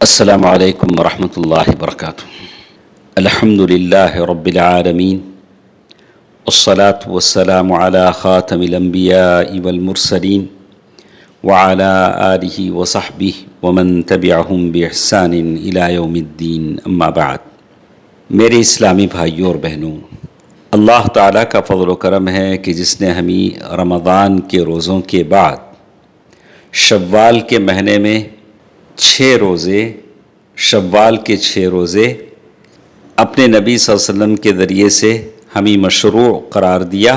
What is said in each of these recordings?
السلام علیکم ورحمۃ اللہ وبرکاتہ۔ الحمد للہ رب العالمین والصلاة والسلام علی خاتم الانبیاء والمرسلین وعلی آلہ وصحبہ ومن تبعہم بإحسان الی یوم الدین، اما بعد۔ میرے اسلامی بھائیوں اور بہنوں، اللہ تعالیٰ کا فضل و کرم ہے کہ جس نے ہمیں رمضان کے روزوں کے بعد شوال کے مہینے میں 6 روزے، شوال کے 6 روزے اپنے نبی صلی اللہ علیہ وسلم کے ذریعے سے ہمیں مشروع قرار دیا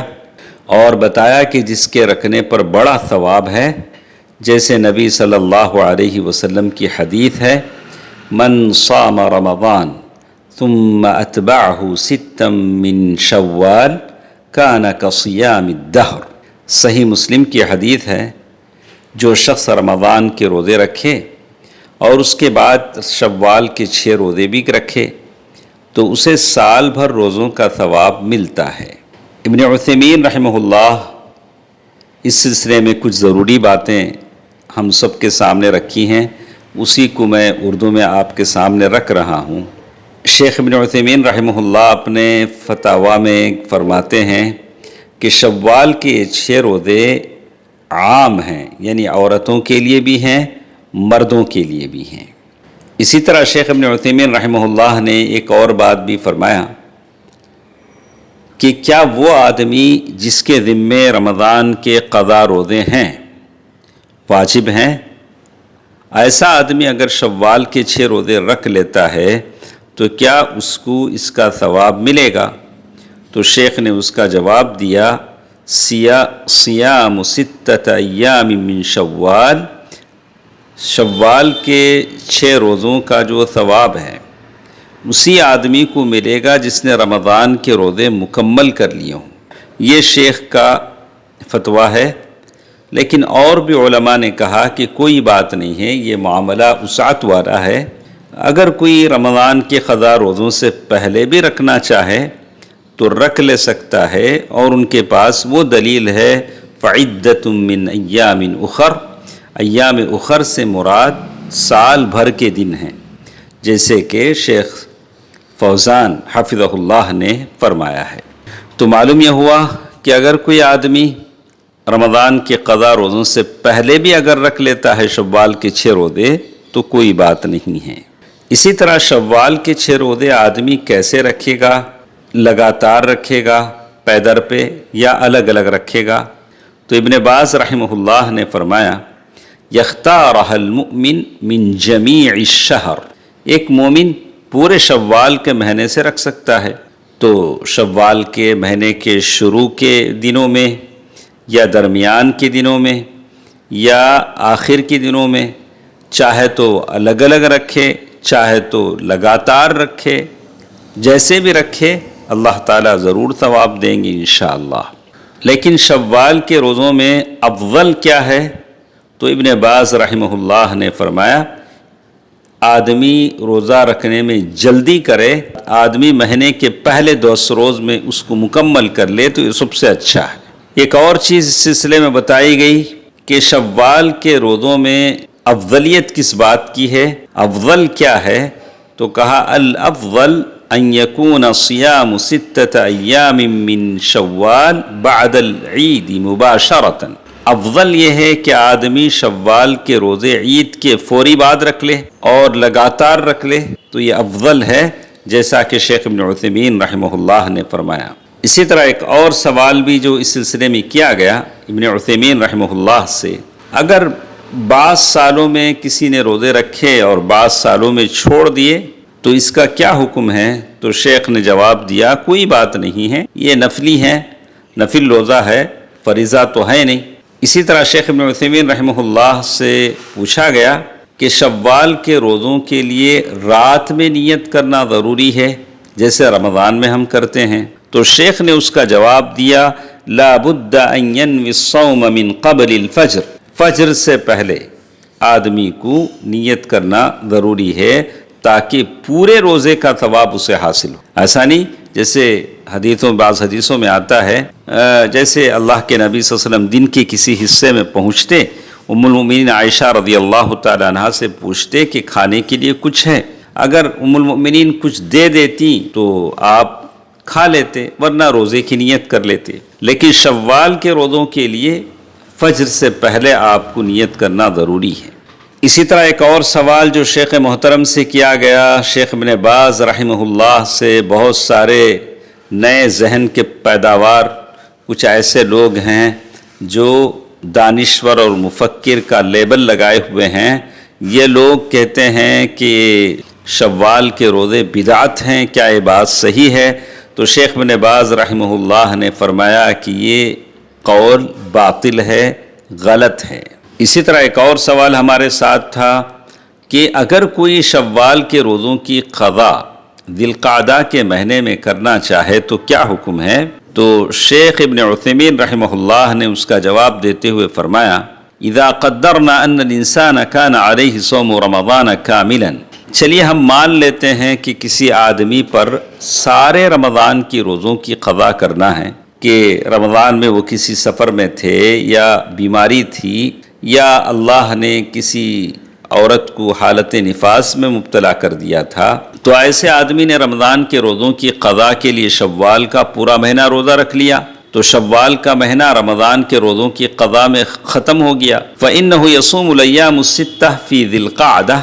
اور بتایا کہ جس کے رکھنے پر بڑا ثواب ہے، جیسے نبی صلی اللہ علیہ وسلم کی حدیث ہے، من صام رمضان ثم اتبعہ ستا من شوال کان کصیام الدہر۔ صحیح مسلم کی حدیث ہے، جو شخص رمضان کے روزے رکھے اور اس کے بعد شوال کے 6 روزے بھی رکھے تو اسے سال بھر روزوں کا ثواب ملتا ہے۔ ابن عثیمین رحمہ اللہ اس سلسلے میں کچھ ضروری باتیں ہم سب کے سامنے رکھی ہیں، اسی کو میں اردو میں آپ کے سامنے رکھ رہا ہوں۔ شیخ ابن عثیمین رحمہ اللہ اپنے فتاویٰ میں فرماتے ہیں کہ شوال کے 6 روزے عام ہیں، یعنی عورتوں کے لیے بھی ہیں، مردوں کے لیے بھی ہیں۔ اسی طرح شیخ ابن عثیمین رحمہ اللہ نے ایک اور بات بھی فرمایا کہ کیا وہ آدمی جس کے ذمے رمضان کے قضا روزے ہیں، واجب ہیں، ایسا آدمی اگر شوال کے 6 روزے رکھ لیتا ہے تو کیا اس کو اس کا ثواب ملے گا؟ تو شیخ نے اس کا جواب دیا، صیام 6 ایام من شوال، شوال کے 6 روزوں کا جو ثواب ہے اسی آدمی کو ملے گا جس نے رمضان کے روزے مکمل کر لیے ہوں۔ یہ شیخ کا فتویٰ ہے، لیکن اور بھی علماء نے کہا کہ کوئی بات نہیں ہے، یہ معاملہ وسعت والا ہے، اگر کوئی رمضان کے قضا روزوں سے پہلے بھی رکھنا چاہے تو رکھ لے سکتا ہے، اور ان کے پاس وہ دلیل ہے فعدۃ من ایام اخر، ایام اخر سے مراد سال بھر کے دن ہیں، جیسے کہ شیخ فوزان حفظہ اللہ نے فرمایا ہے۔ تو معلوم یہ ہوا کہ اگر کوئی آدمی رمضان کے قضا روزوں سے پہلے بھی اگر رکھ لیتا ہے شوال کے 6 روزے تو کوئی بات نہیں ہے۔ اسی طرح شوال کے 6 روزے آدمی کیسے رکھے گا؟ لگاتار رکھے گا پے در پہ یا الگ الگ رکھے گا؟ تو ابن باز رحمہ اللہ نے فرمایا، یختارہ المؤمن من جمیع الشہر، ایک مومن پورے شوال کے مہینے سے رکھ سکتا ہے، تو شوال کے مہینے کے شروع کے دنوں میں یا درمیان کے دنوں میں یا آخر کے دنوں میں، چاہے تو الگ الگ رکھے چاہے تو لگاتار رکھے، جیسے بھی رکھے اللہ تعالیٰ ضرور ثواب دیں گے انشاءاللہ۔ لیکن شوال کے روزوں میں افضل کیا ہے؟ تو ابن باز رحمہ اللہ نے فرمایا، آدمی روزہ رکھنے میں جلدی کرے، آدمی مہینے کے پہلے 10 روز میں اس کو مکمل کر لے تو یہ سب سے اچھا ہے۔ ایک اور چیز اس سلسلے میں بتائی گئی کہ شوال کے روزوں میں افضلیت کس بات کی ہے، افضل کیا ہے؟ تو کہا الافضل ان یکون صیام 6 ایام من شوال بعد العید مباشرۃ، افضل یہ ہے کہ آدمی شوال کے روزے عید کے فوری بعد رکھ لے اور لگاتار رکھ لے، تو یہ افضل ہے، جیسا کہ شیخ ابن عثیمین رحمہ اللہ نے فرمایا۔ اسی طرح ایک اور سوال بھی جو اس سلسلے میں کیا گیا ابن عثیمین رحمہ اللہ سے، اگر بعض سالوں میں کسی نے روزے رکھے اور بعض سالوں میں چھوڑ دیے تو اس کا کیا حکم ہے؟ تو شیخ نے جواب دیا، کوئی بات نہیں ہے، یہ نفلی ہے، نفل روزہ ہے، فریضہ تو ہے نہیں۔ اسی طرح شیخ ابن عثیمین رحمہ اللہ سے پوچھا گیا کہ شوال کے روزوں کے لیے رات میں نیت کرنا ضروری ہے جیسے رمضان میں ہم کرتے ہیں؟ تو شیخ نے اس کا جواب دیا، لا بد ان ینوی الصوم من قبل الفجر، فجر سے پہلے آدمی کو نیت کرنا ضروری ہے تاکہ پورے روزے کا ثواب اسے حاصل ہو۔ ایسا نہیں جیسے بعض حدیثوں میں آتا ہے، جیسے اللہ کے نبی صلی اللہ علیہ وسلم دن کے کسی حصے میں پہنچتے، ام المؤمنین عائشہ رضی اللہ تعالی عنہا سے پوچھتے کہ کھانے کے لیے کچھ ہے؟ اگر ام المؤمنین کچھ دے دیتی تو آپ کھا لیتے، ورنہ روزے کی نیت کر لیتے، لیکن شوال کے روزوں کے لیے فجر سے پہلے آپ کو نیت کرنا ضروری ہے۔ اسی طرح ایک اور سوال جو شیخ محترم سے کیا گیا، شیخ ابن باز رحمہ اللہ سے بہت سارے نئے ذہن کے پیداوار کچھ ایسے لوگ ہیں جو دانشور اور مفکر کا لیبل لگائے ہوئے ہیں، یہ لوگ کہتے ہیں کہ شوال کے روزے بدعت ہیں، کیا یہ بات صحیح ہے؟ تو شیخ ابن باز رحمہ اللہ نے فرمایا کہ یہ قول باطل ہے، غلط ہے۔ اسی طرح ایک اور سوال ہمارے ساتھ تھا کہ اگر کوئی شوال کے روزوں کی قضا ذی القعدہ کے مہینے میں کرنا چاہے تو کیا حکم ہے؟ تو شیخ ابن عثیمین رحمہ اللہ نے اس کا جواب دیتے ہوئے فرمایا اذا قدرنا ان الانسان كان عليه صوم رمضان كاملا، چلیے ہم مان لیتے ہیں کہ کسی آدمی پر سارے رمضان کی روزوں کی قضا کرنا ہے، کہ رمضان میں وہ کسی سفر میں تھے یا بیماری تھی یا اللہ نے کسی عورت کو حالت نفاس میں مبتلا کر دیا تھا، تو ایسے آدمی نے رمضان کے روزوں کی قضا کے لیے شوال کا پورا مہینہ روزہ رکھ لیا، تو شوال کا مہینہ رمضان کے روزوں کی قضا میں ختم ہو گیا۔ فَإِنَّهُ يَصُومُ الْأَيَّامُ السِّتَّةَ فِي ذِي الْقَعْدَةِ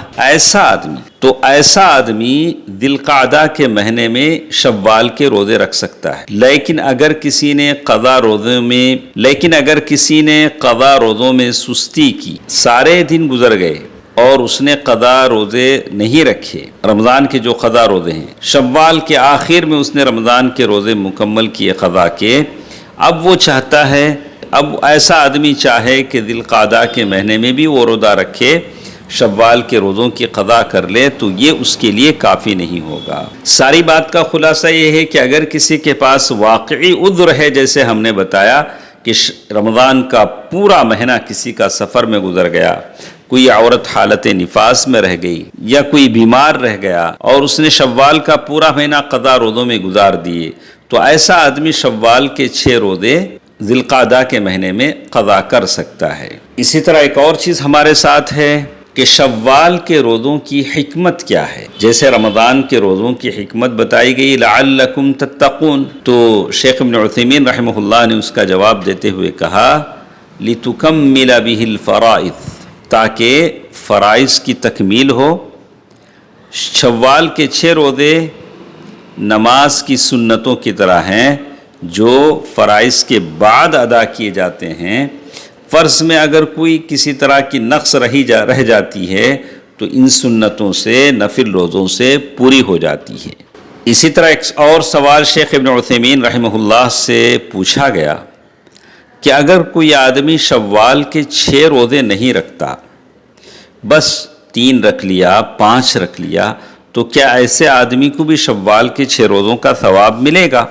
ایسا آدمی ذی القعدہ کے مہینے میں شوال کے روزے رکھ سکتا ہے، لیکن اگر کسی نے قضا روزوں میں سستی کی، سارے دن گزر گئے اور اس نے قضا روزے نہیں رکھے، رمضان کے جو قضا روزے ہیں، شوال کے آخر میں اس نے رمضان کے روزے مکمل کیے قضا کے، اب وہ چاہتا ہے، اب ایسا آدمی چاہے کہ ذی القعدہ کے مہینے میں بھی وہ روزہ رکھے، شوال کے روزوں کی قضا کر لے، تو یہ اس کے لیے کافی نہیں ہوگا۔ ساری بات کا خلاصہ یہ ہے کہ اگر کسی کے پاس واقعی عذر ہے، جیسے ہم نے بتایا کہ رمضان کا پورا مہینہ کسی کا سفر میں گزر گیا، کوئی عورت حالت نفاس میں رہ گئی یا کوئی بیمار رہ گیا اور اس نے شوال کا پورا مہینہ قضا روزوں میں گزار دیے، تو ایسا آدمی شوال کے 6 روزے ذی القعدہ کے مہینے میں قضا کر سکتا ہے۔ اسی طرح ایک اور چیز ہمارے ساتھ ہے کہ شوال کے روزوں کی حکمت کیا ہے، جیسے رمضان کے روزوں کی حکمت بتائی گئی لعلکم تتقون، تو شیخ ابن عثیمین رحمہ اللہ نے اس کا جواب دیتے ہوئے کہا لتکمل به الفرائض، تاکہ فرائض کی تکمیل ہو۔ شوال کے 6 روزے نماز کی سنتوں کی طرح ہیں جو فرائض کے بعد ادا کیے جاتے ہیں، فرض میں اگر کوئی کسی طرح کی نقص رہ جاتی ہے تو ان سنتوں سے نفل روزوں سے پوری ہو جاتی ہے۔ اسی طرح ایک اور سوال شیخ ابن عثیمین رحمہ اللہ سے پوچھا گیا کہ اگر کوئی آدمی شوال کے 6 روزے نہیں رکھتا، بس 3 رکھ لیا، 5 رکھ لیا، تو کیا ایسے آدمی کو بھی شوال کے 6 روزوں کا ثواب ملے گا؟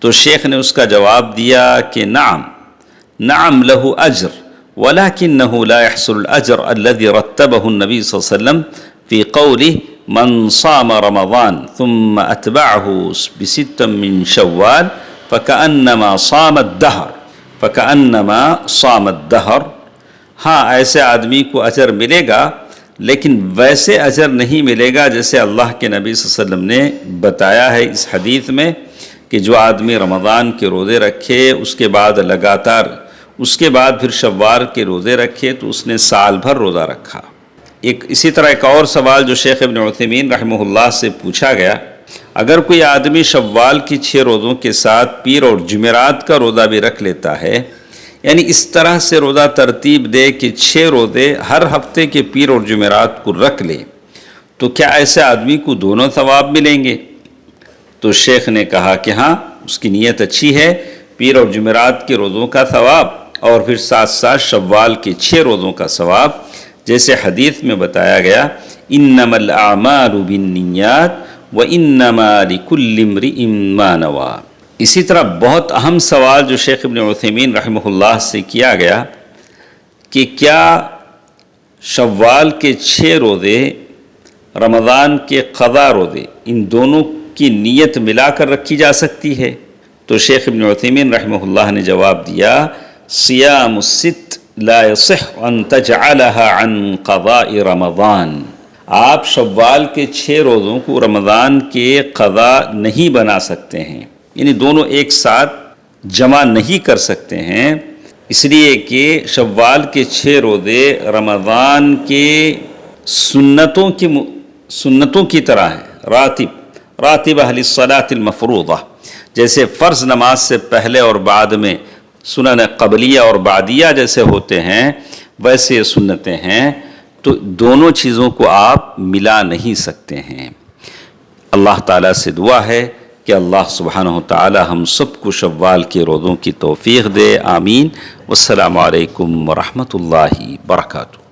تو شیخ نے اس کا جواب دیا کہ نعم له اجر ولكنه لا يحصل الاجر الذي رتبه النبي صلی اللہ علیہ وسلم في قوله من صام رمضان ثم اتبعه ب6 من شوال فكأنما صام الدهر۔ ہاں، ایسے آدمی کو اجر ملے گا، لیکن ویسے اجر نہیں ملے گا جیسے اللہ کے نبی صلی اللہ علیہ وسلم نے بتایا ہے اس حدیث میں کہ جو آدمی رمضان کے روزے رکھے، اس کے بعد پھر شوال کے روزے رکھے تو اس نے سال بھر روزہ رکھا۔ اسی طرح ایک اور سوال جو شیخ ابن عثیمین رحمہ اللہ سے پوچھا گیا، اگر کوئی آدمی شوال کی 6 روزوں کے ساتھ پیر اور جمعرات کا روزہ بھی رکھ لیتا ہے، یعنی اس طرح سے روزہ ترتیب دے کہ 6 روزے ہر ہفتے کے پیر اور جمعرات کو رکھ لے، تو کیا ایسے آدمی کو دونوں ثواب ملیں گے؟ تو شیخ نے کہا کہ ہاں، اس کی نیت اچھی ہے، پیر اور جمعرات کے روزوں کا ثواب اور پھر ساتھ ساتھ شوال کے 6 روزوں کا ثواب، جیسے حدیث میں بتایا گیا انما الاعمال بالنیات وانما لکل امرئ ما نوی۔ اسی طرح بہت اہم سوال جو شیخ ابن عثیمین رحمہ اللہ سے کیا گیا کہ کیا شوال کے 6 روزے، رمضان کے قضا روزے، ان دونوں کی نیت ملا کر رکھی جا سکتی ہے؟ تو شیخ ابن عثیمین رحمہ اللہ نے جواب دیا صیام الست لا يصح ان تجعلها عن قضاء رمضان، آپ شوال کے 6 روزوں کو رمضان کے قضا نہیں بنا سکتے ہیں، یعنی دونوں ایک ساتھ جمع نہیں کر سکتے ہیں، اس لیے کہ شوال کے 6 روزے رمضان کے سنتوں کی طرح ہیں، راتب اہل الصلاۃ المفروضہ، جیسے فرض نماز سے پہلے اور بعد میں سنن قبلیہ اور بعدیہ جیسے ہوتے ہیں ویسے یہ سنتیں ہیں، تو دونوں چیزوں کو آپ ملا نہیں سکتے ہیں۔ اللہ تعالیٰ سے دعا ہے کہ اللہ سبحانہ و تعالیٰ ہم سب کو شوال کے روزوں کی توفیق دے، آمین۔ والسلام علیکم ورحمۃ اللہ وبرکاتہ۔